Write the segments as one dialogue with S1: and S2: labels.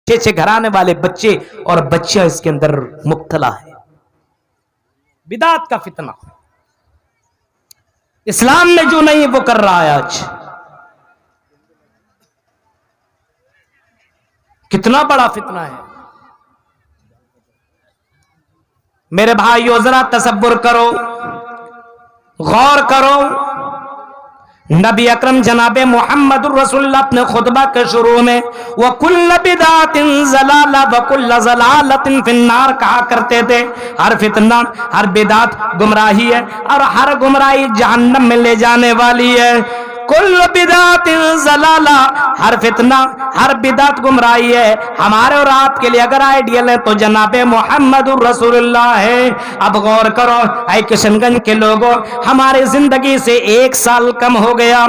S1: اچھے گھرانے والے بچے اور بچیاں اس کے اندر مبتلا ہے. بدعت کا فتنہ اسلام میں جو نہیں وہ کر رہا ہے. آج کتنا بڑا فتنہ ہے میرے بھائیو. ذرا تصور کرو, غور کرو. نبی اکرم جناب محمد الرسول اللہ اپنے خطبہ کے شروع میں وَكُلَّ بِدْعَةٍ ضَلَالَةٍ وَكُلَّ ضَلَالَةٍ فِي النَّارِ کہا کرتے تھے. ہر فتنہ, ہر بدعت گمراہی ہے اور ہر گمراہی جہنم میں لے جانے والی ہے. کل بدعت ضلالہ, ہر فتنہ, ہر بدعت گمراہی ہے. ہمارے اور آپ کے لیے اگر آئیڈیل ہے تو جناب محمد الرسول اللہ ہے. اب غور کرو اے کشن گنج کے لوگوں, ہماری زندگی سے 1 سال کم ہو گیا,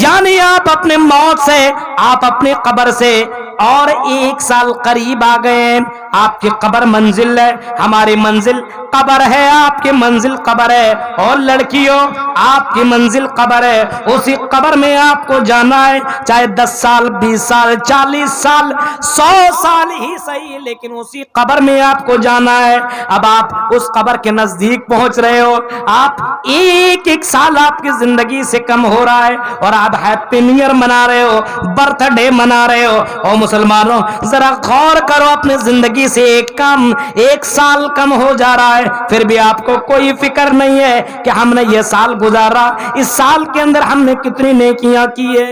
S1: یعنی آپ اپنے موت سے, آپ اپنی قبر سے اور 1 سال قریب آ گئے. آپ کی قبر منزل ہے, ہماری منزل قبر ہے, آپ کی منزل قبر ہے. اور لڑکیوں, آپ کی منزل قبر ہے, اسی قبر میں آپ کو جانا ہے. چاہے 10 سال 20 سال 40 سال 100 سال ہی صحیح, لیکن اسی قبر میں آپ کو جانا ہے. اب آپ اس قبر کے نزدیک پہنچ رہے ہو, آپ ایک سال آپ کی زندگی سے کم ہو رہا ہے اور آپ ہیپی نیو ایئر منا رہے ہو, برتھ ڈے منا رہے ہو. او مسلمانوں, ذرا غور کرو, اپنے زندگی سے 1 سال کم ہو جا رہا ہے, پھر بھی آپ کو کوئی فکر نہیں ہے کہ ہم نے یہ سال گزارا, اس سال کے اندر ہم نے کتنی نیکیاں کی ہے.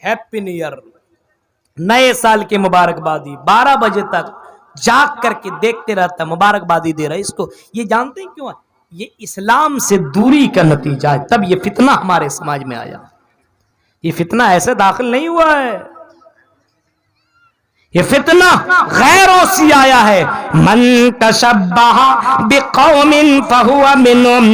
S1: ہیپی نیو ایئر, نئے سال کی مبارکبادی, 12 بجے تک جاگ کر کے دیکھتے رہتا, مبارکبادی دے رہا ہے. اس کو یہ جانتے ہیں کیوں ہے؟ یہ اسلام سے دوری کا نتیجہ ہے. تب یہ فتنہ ہمارے سماج میں آیا. یہ فتنہ ایسے داخل نہیں ہوا ہے, یہ فتنہ غیروں سے آیا ہے. من تشبہ بقوم فہو منہم,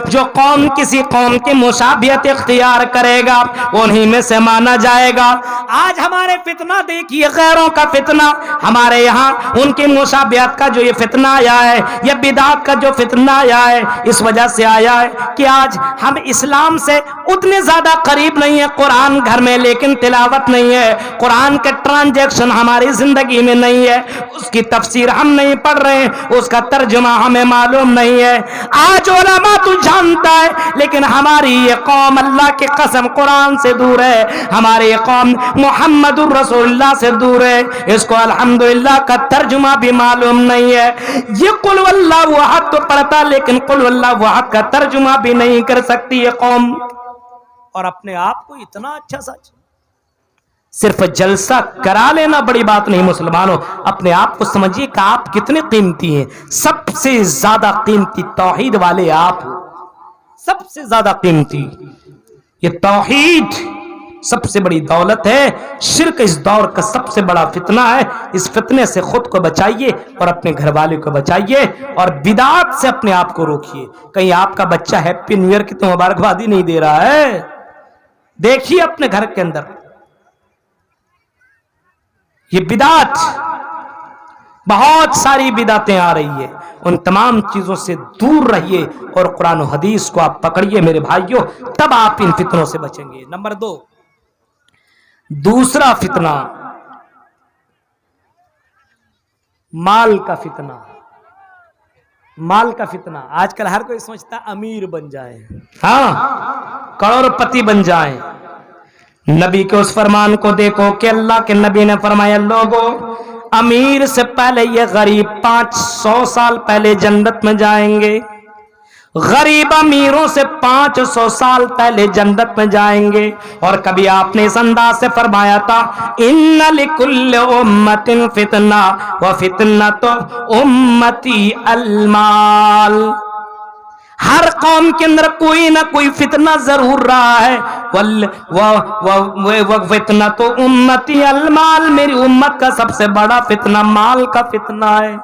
S1: جو قوم کسی قوم کی مشابہت اختیار کرے گا انہی میں سے مانا جائے گا. آج ہمارے فتنہ دیکھیے, غیروں کا فتنہ, ہمارے یہاں ان کی مشابہت کا جو یہ فتنہ آیا ہے, یہ بدعت کا جو فتنہ آیا ہے, اس وجہ سے آیا ہے کہ آج ہم اسلام سے اتنے زیادہ قریب نہیں ہیں. قرآن گھر میں لیکن تلاوت نہیں ہے, قرآن کے ٹرانزیکشن ہماری زندگی میں نہیں ہے, اس کی تفسیر ہم نہیں پڑھ رہے ہیں, اس کا ترجمہ ہمیں معلوم نہیں ہے. آج علماء تو جانتا ہے, لیکن ہماری یہ قوم اللہ کی قسم قرآن سے دور ہے, ہماری یہ قوم محمد الرسول اللہ سے دور ہے. اس کو الحمدللہ کا ترجمہ بھی معلوم نہیں ہے. یہ قل واللہ احد تو پڑھتا, لیکن قل واللہ احد کا ترجمہ بھی نہیں کر سکتی یہ قوم. اور اپنے آپ کو اتنا اچھا سچ, صرف جلسہ کرا لینا بڑی بات نہیں. مسلمانوں, اپنے آپ کو سمجھیے کہ آپ کتنے قیمتی ہیں. سب سے زیادہ قیمتی توحید والے آپ, سب سے زیادہ قیمتی. یہ توحید سب سے بڑی دولت ہے. شرک اس دور کا سب سے بڑا فتنہ ہے. اس فتنے سے خود کو بچائیے اور اپنے گھر والے کو بچائیے, اور بدعات سے اپنے آپ کو روکیے. کہیں آپ کا بچہ ہیپی نیو ایئر کی تو مبارکبادی نہیں دے رہا ہے. دیکھیے اپنے گھر کے اندر یہ بدعت, بہت ساری بدعتیں آ رہی ہے. ان تمام چیزوں سے دور رہیے اور قرآن و حدیث کو آپ پکڑیے میرے بھائیوں, تب آپ ان فتنوں سے بچیں گے. نمبر 2, دوسرا فتنہ مال کا فتنہ. مال کا فتنہ, آج کل ہر کوئی سوچتا امیر بن جائے, ہاں کروڑ پتی بن جائیں. نبی کے اس فرمان کو دیکھو کہ اللہ کے نبی نے فرمایا, لوگوں امیر سے پہلے یہ غریب 500 سال پہلے جنت میں جائیں گے. غریب امیروں سے 500 سال پہلے جنت میں جائیں گے. اور کبھی آپ نے اس انداز سے فرمایا تھا, ان لکل امت فتنہ وفتنۃ امتی المال. ہر قوم کے اندر کوئی نہ کوئی فتنہ ضرور رہا ہے. فتنہ تو امتی المال, میری امت کا سب سے بڑا فتنہ مال کا فتنہ ہے.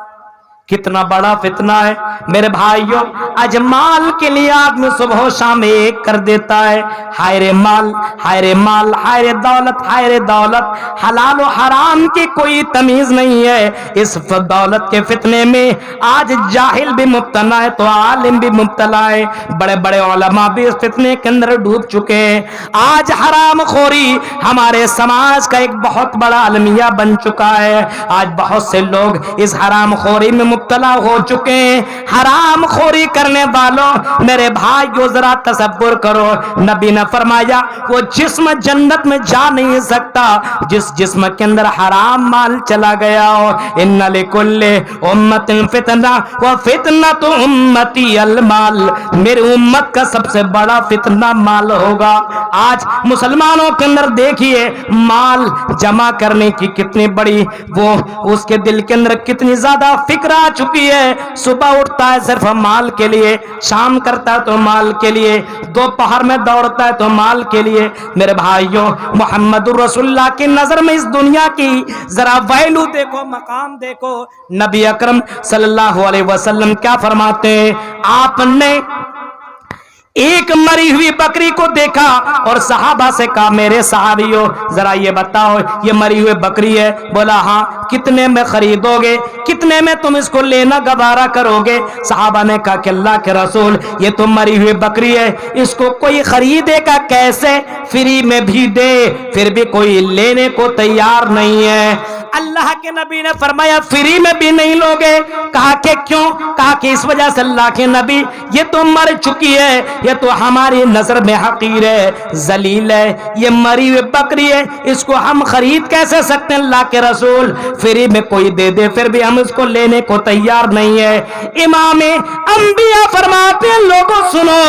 S1: कितना बड़ा फितना है मेरे भाइयों। आज माल के लिए आदमी सुबह शाम एक कर देता है, हाय रे माल, हाय रे माल, हाय रे दौलत, हाय रे दौलत। हलाल और हराम की कोई तमीज नहीं है। इस दौलत के फितने में आज जाहिल भी मुब्तला है तो आलिम भी मुब्तला है। बड़े बड़े उलमा भी इस फितने के अंदर डूब चुके हैं। आज हराम खोरी हमारे समाज का एक बहुत बड़ा अलमिया बन चुका है। आज बहुत से लोग इस हराम खोरी में मुब्तला हो चुके हैं। हराम खोरी करने वालों मेरे भाइयों जरा तसव्वुर करो, नबी ने फरमाया वो जिस्म जन्नत में जा नहीं सकता जिस जिस्म के अंदर हराम माल चला गया हो। इन्ना लिकुल्लि उम्मतिन फितना व फितनतु उम्मती अल माल, मेरी उम्मत का सबसे बड़ा फितना माल होगा। आज मुसलमानों के अंदर देखिए माल जमा करने की कितनी बड़ी वो उसके दिल के अंदर कितनी ज्यादा फिक्र आ चुकी है। सुबह उठता है सिर्फ माल के लिए, शाम करता है तो माल के लिए, दोपहर में दौड़ता है तो माल के लिए। मेरे भाइयों मुहम्मदुर रसूलुल्लाह की नजर में इस दुनिया की जरा वैल्यू देखो, मकाम देखो। नबी अकरम सल्लल्लाहु अलैहि वसल्लम क्या फरमाते हैं, आपने एक मरी हुई बकरी को देखा और सहाबा से कहा मेरे सहाबियों जरा ये बताओ ये मरी हुई बकरी है। बोला हाँ, कितने में खरीदोगे, कितने में तुम इसको लेना गवारा करोगे। सहाबा ने कहा कि अल्लाह के रसूल ये तो मरी हुई बकरी है, इसको कोई खरीदेगा कैसे, फ्री में भी दे फिर भी कोई लेने को तैयार नहीं है। अल्लाह के नबी ने फरमाया फ्री में भी नहीं लोगे। कहा कि क्यों? कहा कि इस वजह से अल्लाह के नबी ये तो मर चुकी है, ये तो हमारी नजर में हकीर है, जलील है, ये मरी हुई बकरी है, इसको हम खरीद कैसे सकते हैं अल्लाह के रसूल। फ्री में कोई दे दे फिर भी हम इसको लेने को तैयार नहीं है। इमाम अंबिया फरमाते हैं लोगों सुनो,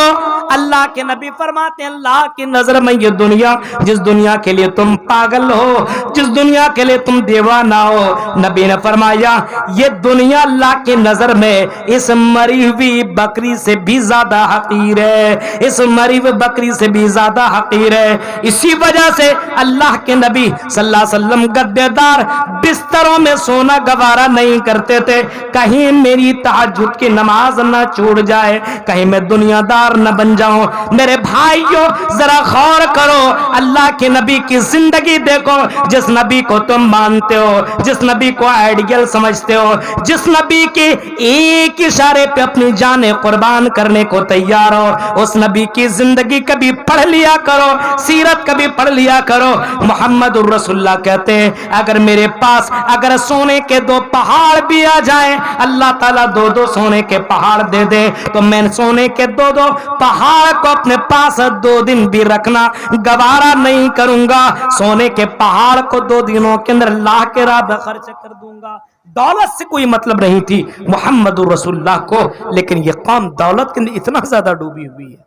S1: अल्लाह के नबी फरमाते हैं अल्लाह की नजर में ये दुनिया, जिस दुनिया के लिए तुम पागल हो, जिस दुनिया के लिए तुम दीवाना हो, नबी ने फरमाया ये दुनिया अल्लाह की नजर में इस मरी हुई बकरी से भी ज्यादा हकीर है, इस मरी हुई बकरी से भी ज्यादा हकीर है। इसी वजह से अल्लाह के नबी सल्लल्लाहु अलैहि वसल्लम गद्देदार बिस्तरों में सोना गवारा नहीं करते थे, कहीं मेरी तहज्जुद की नमाज न छूट जाए, कहीं मैं दुनियादार न बन जाऊं। मेरे भाइयों जरा गौर करो, अल्लाह के नबी की जिंदगी देखो, जिस नबी को तुम मानते हो, जिस नबी को आइडियल समझते हो, जिस नबी के एक इशारे पे अपनी जानें कुर्बान करने को तैयार हो, उस नबी की जिंदगी कभी पढ़ लिया करो, सीरत कभी पढ़ लिया करो। मुहम्मदुर रसूलुल्लाह कहते हैं अगर मेरे पास अगर सोने के 2 पहाड़ भी आ जाएं, अल्लाह ताला 2-2 सोने के पहाड़ दे दे तो मैं सोने के 2-2 पहाड़ को अपने पास 2 दिन भी रखना गवारा नहीं करूंगा। सोने के पहाड़ को 2 दिनों के अंदर अल्लाह के राह में खर्च कर दूंगा। दौलत से कोई मतलब नहीं थी मुहम्मदुर रसूलुल्लाह को, लेकिन ये कौम दौलत के अंदर इतना ज्यादा डूबी हुई है।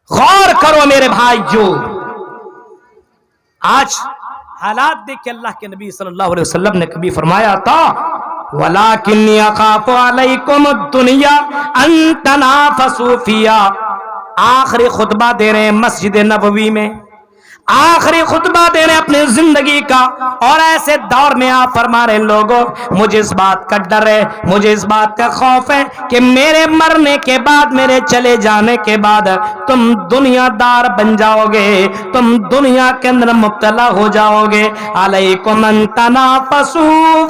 S1: गौर करो मेरे भाइयों, आज हालात देख के अल्लाह के नबी सल्लल्लाहु अलैहि वसल्लम ने कभी फरमाया था वलाकिन्नी अखाफु अलैकुम दुनिया अन तनाफसू फिया। आखिरी खुतबा दे रहे हैं मस्जिद नबवी में, आखिरी खुतबा दे रहे अपनी जिंदगी का, और ऐसे दौर में आप फरमा रहे लोगों मुझे इस बात का डर है, मुझे इस बात का खौफ है कि मेरे मरने के बाद, मेरे चले जाने के बाद तुम दुनियादार बन जाओगे, तुम दुनिया के अंदर मुब्तला हो जाओगे। अलैकुम अन तनाफसू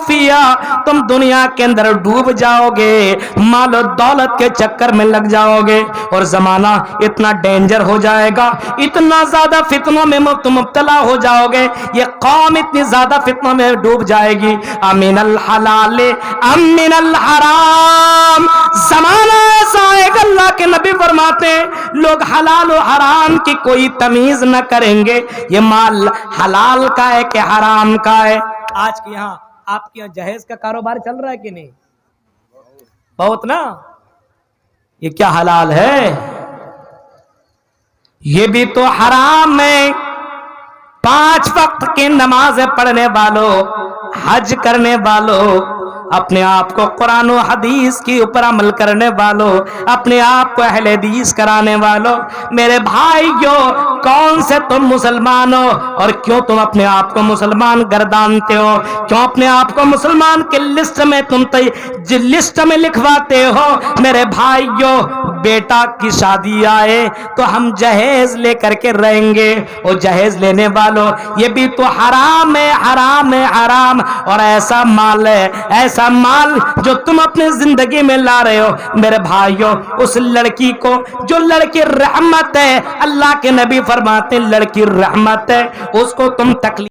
S1: फिया, तुम दुनिया के अंदर डूब जाओगे, मालो दौलत के चक्कर में लग जाओगे, और जमाना इतना डेंजर हो जाएगा, इतना ज्यादा फितनों में तुम मुब्तला हो जाओगे, ये कौम इतनी ज्यादा फितनों में डूब जाएगी। अमिनल हलाल अमिनल हराम, जमाना ऐसा आएगा अल्लाह के नबी फरमाते हैं लोग हलाल और हराम की कोई तमीज न करेंगे, ये माल हलाल का है कि हराम का है। आज के यहाँ आपके यहाँ जहेज का कारोबार चल रहा है कि नहीं? बहुत ना। ये क्या हलाल है? ये भी तो हराम है। 5 वक्त की नमाज पढ़ने वालों, हज करने वालों, اپنے آپ کو قرآن و حدیث کے اوپر عمل کرنے والوں، اپنے آپ کو اہل حدیث کرانے والوں، میرے بھائیو کون سے تم مسلمان ہو اور کیوں تم اپنے آپ کو مسلمان گردانتے ہو؟ کیوں اپنے آپ کو مسلمان کے لسٹ میں تم لسٹ میں لکھواتے ہو؟ میرے بھائیو بیٹا کی شادی آئے تو ہم جہیز لے کر کے رہیں گے، وہ جہیز لینے والوں یہ بھی تو حرام ہے، حرام ہے، حرام۔ اور ایسا مال ہے، ایسا مال جو تم اپنی زندگی میں لا رہے ہو میرے بھائیو، اس لڑکی کو جو لڑکی رحمت ہے، اللہ کے نبی فرماتے ہیں لڑکی رحمت ہے، اس کو تم تکلیف